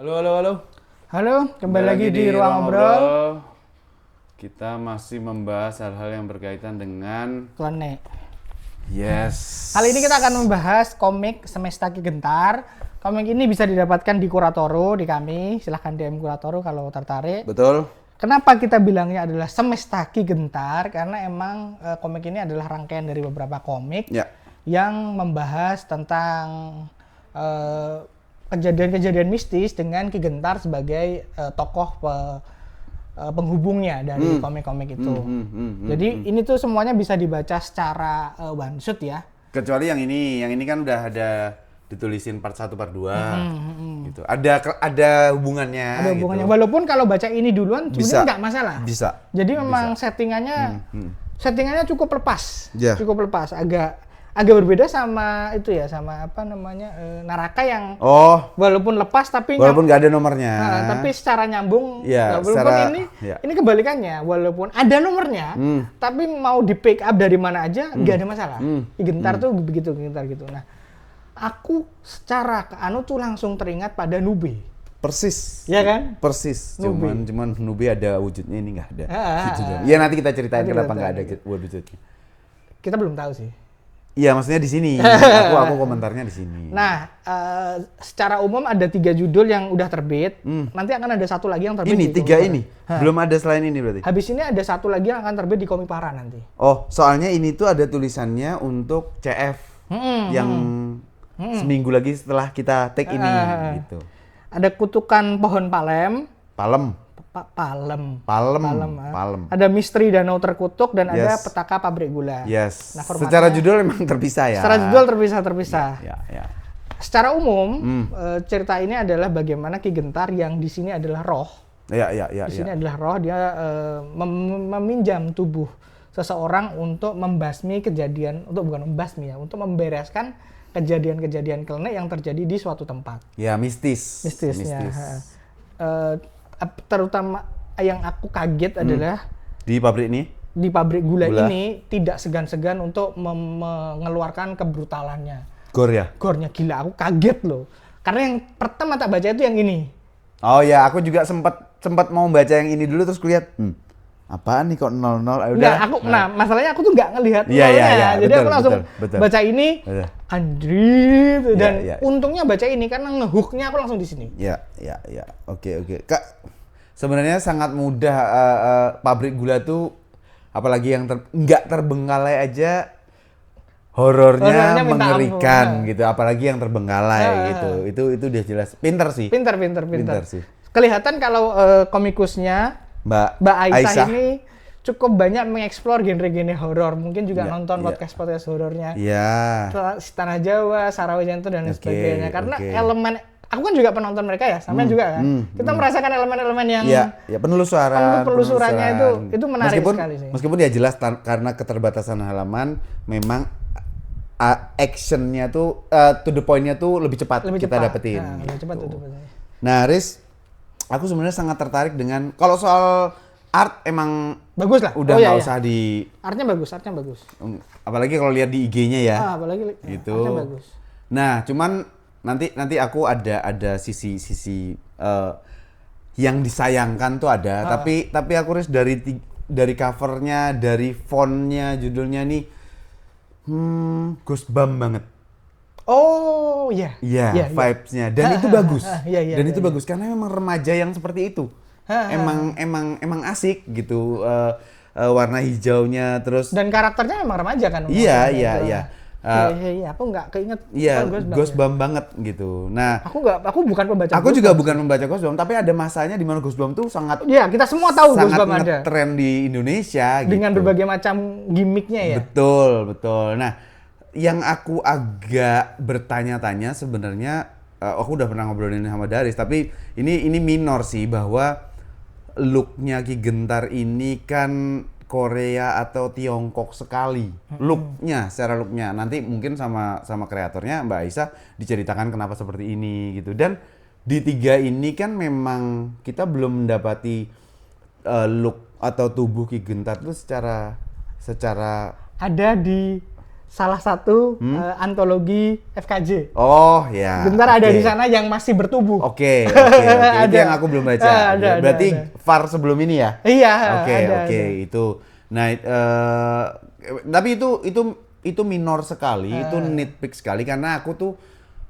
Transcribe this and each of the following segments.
Halo, halo, halo. Halo, kembali lagi di Ruang Ngobrol. Kita masih membahas hal-hal yang berkaitan dengan Klone. yes. Kali ini kita akan membahas komik Semesta Ki Gentar. Komik ini bisa didapatkan di Kuratoro, di kami. Silahkan DM Kuratoro kalau tertarik. Betul. Kenapa kita bilangnya adalah Semesta Ki Gentar? Karena emang komik ini adalah rangkaian dari beberapa komik Ya. yang membahas tentang kejadian-kejadian mistis dengan Ki Gentar sebagai tokoh penghubungnya dari komik-komik itu. Jadi ini tuh semuanya bisa dibaca secara one shot ya. Kecuali yang ini kan udah ada ditulisin part 1, part 2 gitu. Ada hubungannya. Ada hubungannya. Gitu. Walaupun kalau baca ini duluan sebenarnya nggak masalah. Bisa. Jadi memang settingannya cukup lepas. Ya. Cukup lepas. Agak berbeda sama itu ya, sama apa namanya Naraka yang walaupun lepas tapi walaupun nggak ada nomornya. Tapi secara nyambung. Ya, walaupun ini kebalikannya, walaupun ada nomornya, tapi mau di pick up dari mana aja nggak ada masalah. Ki Gentar tuh begitu, Ki Gentar gitu. Nah, aku secara anu tuh langsung teringat pada Nube. Persis. Ya kan? Persis. Nube. Cuman Nube ada wujudnya, ini nggak ada. Gitu. Ya nanti kita ceritain kenapa nggak ada wujudnya. Kita belum tahu sih. Iya, maksudnya di sini. aku komentarnya di sini. Nah, secara umum ada 3 judul yang udah terbit. Nanti akan ada satu lagi yang terbit. Ini 3 ini. Belum ada selain ini berarti. Habis ini ada satu lagi yang akan terbit di Komikpara nanti. Oh, soalnya ini tuh ada tulisannya untuk CF yang seminggu lagi setelah kita take ini gitu. Ada Kutukan Pohon Palem. Palem. Ada Misteri Danau Terkutuk dan ada Petaka Pabrik Gula. Yes. Nah, secara judul memang terpisah ya. Secara judul terpisah. Ya. Secara umum cerita ini adalah bagaimana Ki Gentar yang di sini adalah roh. Ya. Di sini adalah roh, dia meminjam tubuh seseorang untuk membasmi kejadian, untuk membereskan kejadian-kejadian klenik yang terjadi di suatu tempat. Ya, mistis. Ya. Terutama yang aku kaget adalah di pabrik gula ini tidak segan-segan untuk mengeluarkan kebrutalannya. Gore-nya gila, aku kaget loh. Karena yang pertama tak baca itu yang ini. Oh ya, aku juga sempat mau baca yang ini dulu terus kulihat. Apaan nih kok 00? Masalahnya aku tuh nggak ngelihat nolnya. Jadi aku langsung baca ini, anjir. Dan untungnya baca ini karena ngehooknya aku langsung di sini. Ya. Oke. Kak, sebenarnya sangat mudah pabrik gula tuh, apalagi yang nggak terbengkalai aja horornya mengerikan gitu. Apalagi yang terbengkalai gitu. Itu udah jelas. Pinter sih. Pinter sih. Kelihatan kalau komikusnya Mbak Aisyah ini cukup banyak mengeksplor genre-genre horor. Mungkin juga nonton podcast horornya. Tanah Jawa, Sarawak Jantung dan sebagainya. Karena elemen, aku kan juga penonton mereka ya, sampai juga kan. Kita merasakan elemen-elemen yang penelusurannya itu menarik sekali sih. Meskipun ya jelas karena keterbatasan halaman, memang actionnya tuh to the point-nya tuh lebih cepat kita dapetin. Lebih cepat itu. Nah, Riz, aku sebenarnya sangat tertarik dengan, kalau soal art emang bagus lah. Udah nggak usah di. Artnya bagus. Apalagi kalau lihat di IG-nya ya. Apalagi gitu. Artnya bagus. Nah, cuman nanti aku ada sisi yang disayangkan tuh ada. Tapi aku Riz dari covernya, dari fontnya, judulnya nih Goosebumps banget. Oh iya. Iya, vibes-nya. Dan itu bagus. Dan itu bagus karena memang remaja yang seperti itu. Emang asik gitu. Warna hijaunya terus. Dan karakternya memang remaja kan. Iya. Aku nggak keinget. Iya, Goosebumps banget gitu. Nah, aku bukan pembaca. Aku juga bukan membaca Goosebumps, tapi ada masanya di mana Goosebumps tuh sangat. Iya, kita semua tahu Goosebumps ada. Sangat tren di Indonesia. Dengan gitu. berbagai macam gimmicknya ya. Betul. Nah, yang aku agak bertanya-tanya sebenarnya, aku udah pernah ngobrolin sama Daris, tapi ini minor sih, bahwa look-nya Ki Gentar ini kan Korea atau Tiongkok sekali. Secara look-nya. Nanti mungkin sama kreatornya Mbak Aisyah diceritakan kenapa seperti ini gitu. Dan di 3 ini kan memang kita belum mendapati look atau tubuh Ki Gentar itu secara ada di salah satu antologi FKJ. Oh ya. Gentar ada di sana yang masih bertubuh. Oke. Itu yang aku belum baca. Berarti VAR sebelum ini ya? Iya. Oke. Itu. Nah, tapi itu minor sekali, itu nitpick sekali karena aku tuh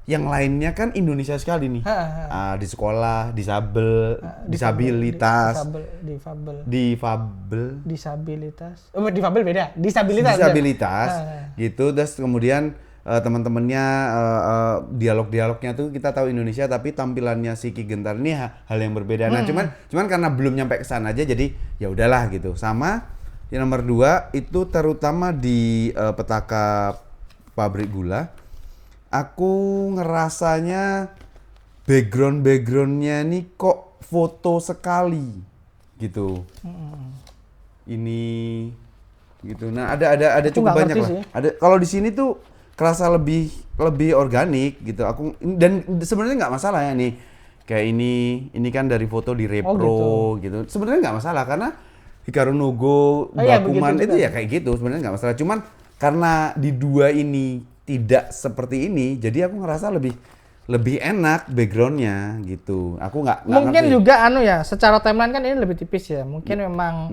yang lainnya kan Indonesia sekali nih. Di sekolah, disabilitas. Disabilitas. Oh, difabel beda. Disabilitas. Gitu. Terus kemudian teman-temannya dialognya tuh kita tahu Indonesia tapi tampilannya si Ki Gentar ini hal yang berbeda. Nah, cuman karena belum nyampe ke sana aja jadi ya udahlah gitu. Sama yang nomor 2 itu terutama di petaka pabrik gula. Aku ngerasanya backgroundnya nih kok foto sekali gitu. Ini gitu. Nah, ada cukup banyak lah. Ada kalau di sini tuh kerasa lebih organik gitu. Dan sebenarnya nggak masalah ya nih. Kayak ini kan dari foto di repro gitu. Sebenarnya nggak masalah karena Hikaru Nogo, Bakuman itu ya kayak gitu. Sebenarnya nggak masalah. Cuman karena di 2 ini tidak seperti ini, jadi aku ngerasa lebih enak backgroundnya gitu. Aku nggak mungkin ngerti. Juga secara timeline kan ini lebih tipis ya. Mungkin memang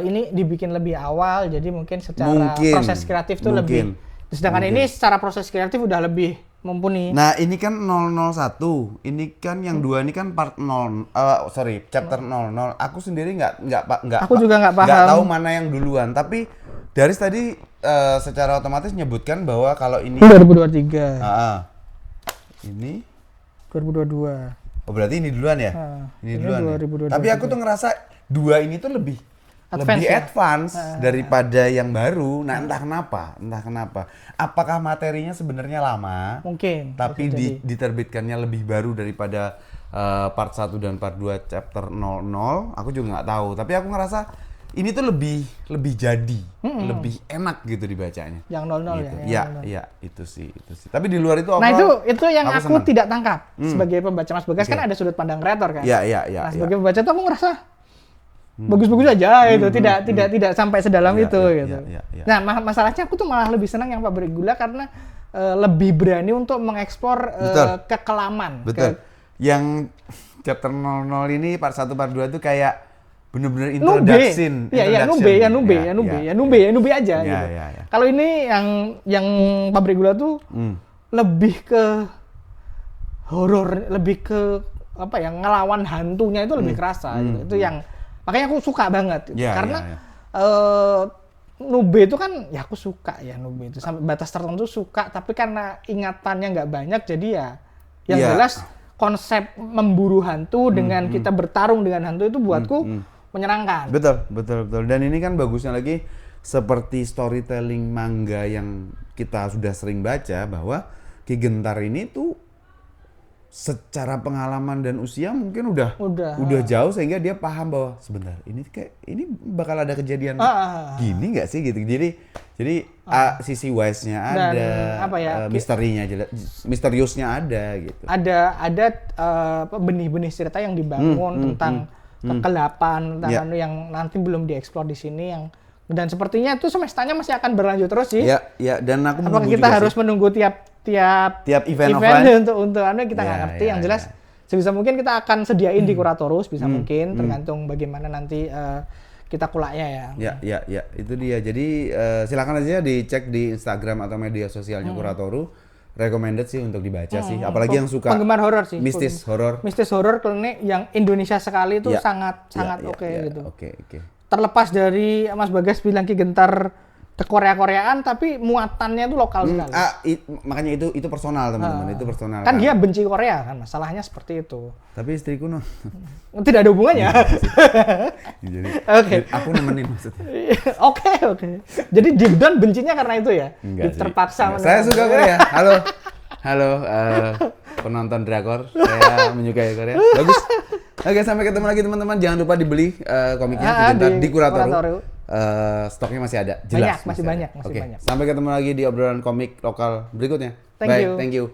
ini dibikin lebih awal, jadi mungkin secara proses kreatif tuh lebih. Sedangkan ini secara proses kreatif udah lebih mumpuni. Nah ini kan 001, ini kan yang 2 ini kan part 0, chapter 00. Aku sendiri nggak aku juga nggak paham. Nggak tahu mana yang duluan, tapi Daris tadi secara otomatis nyebutkan bahwa kalau ini 2023. Ini 2022. Oh berarti ini duluan ya? Ini duluan. 2022. Tapi aku tuh ngerasa 2 ini tuh lebih advance daripada yang baru. Nah, entah kenapa. Apakah materinya sebenarnya lama? Mungkin. Tapi diterbitkannya lebih baru daripada part 1 dan part 2 chapter 00. Aku juga nggak tahu. Tapi aku ngerasa ini tuh lebih jadi, lebih enak gitu dibacanya. Yang 00 gitu. Ya. Iya, itu sih. Tapi di luar itu Nah, itu yang aku tidak tangkap sebagai pembaca Mas Bagas kan ada sudut pandang kreator kan. Iya. Nah, sebagai pembaca tuh aku ngerasa bagus-bagus aja itu, tidak sampai sedalam itu gitu. Nah, masalahnya aku tuh malah lebih senang yang Pabrik Gula karena lebih berani untuk mengeksplor kekelaman. Betul. Yang chapter 00 ini part 1 part 2 tuh kayak bener-bener introduction. Iya, nube aja gitu. Kalau ini yang Pabrik Gula tuh lebih ke horor, lebih ke apa ya, ngelawan hantunya itu lebih kerasa gitu. Itu yang makanya aku suka banget gitu. Karena nube itu kan ya aku suka ya nube itu sampai batas tertentu suka, tapi karena ingatannya nggak banyak jadi ya yang jelas konsep memburu hantu dengan kita bertarung dengan hantu itu buatku menyenangkan. Betul. Dan ini kan bagusnya lagi seperti storytelling manga yang kita sudah sering baca bahwa Ki Gentar ini tuh secara pengalaman dan usia mungkin udah jauh sehingga dia paham bahwa sebentar ini bakal ada kejadian gini nggak sih gitu. Jadi sisi wise-nya ada, misteriusnya ada gitu. Ada benih-benih cerita yang dibangun tentang kegelapan, tentang yang nanti belum dieksplor di sini dan sepertinya itu semestanya masih akan berlanjut terus sih. Iya, dan aku apakah kita harus menunggu tiap event untuk kita nggak ngerti. Yang jelas sebisa mungkin kita akan sediain di Kuratorus bisa mungkin tergantung bagaimana nanti kita kulaknya ya. Ya, itu dia. Jadi silakan aja dicek di Instagram atau media sosialnya Kuratoru. Recommended sih untuk dibaca sih, apalagi yang suka penggemar horor sih. Mistis horor klinik yang Indonesia sekali itu sangat oke gitu. Oke. Terlepas dari Mas Bagas bilang Ki Gentar ke Korea-Koreaan tapi muatannya itu lokal sekali. Makanya itu personal teman-teman, itu personal. Kan dia benci Korea kan, masalahnya seperti itu. Tapi istriku tidak ada hubungannya. Jadi aku nemenin maksudnya. Oke. Jadi deep down bencinya karena itu ya? Enggak terpaksa. Saya suka Korea. Halo penonton drakor, saya menyukai Korea. Bagus. Oke, sampai ketemu lagi teman-teman. Jangan lupa dibeli komiknya di Kuratoru. Stoknya masih ada, jelas. Masih banyak. Sampai ketemu lagi di obrolan komik lokal berikutnya. Thank you. Thank you.